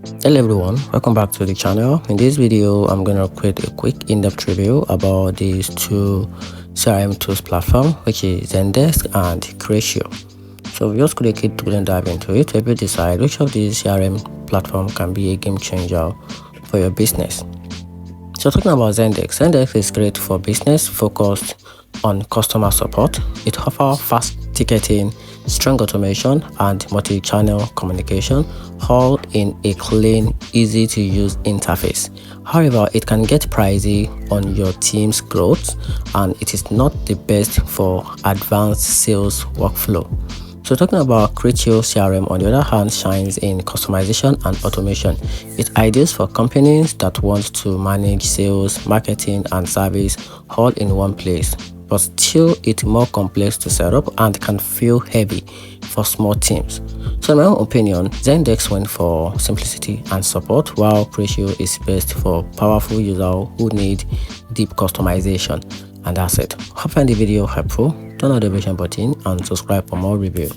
Hello everyone, welcome back to the channel. In this video, I'm going to create a quick in-depth review about these two CRM tools platform, which is Zendesk and Creatio. So we just could a quick dive into it to help you decide which of these CRM platform can be a game changer for your business. So talking about Zendesk is great for business focused on customer support. It offers fast ticketing, strong automation, and multi-channel communication, all in a clean, easy-to-use interface. However, it can get pricey on your team's growth, and it is not the best for advanced sales workflow. So talking about Creatio CRM, on the other hand, shines in customization and automation. It's ideal for companies that want to manage sales, marketing, and service all in one place, but still it's more complex to set up and can feel heavy for small teams. So in my own opinion, Zendesk went for simplicity and support, while Creatio is best for powerful users who need deep customization. And that's it. Hope you find the video helpful. Turn on the notification button and subscribe for more review.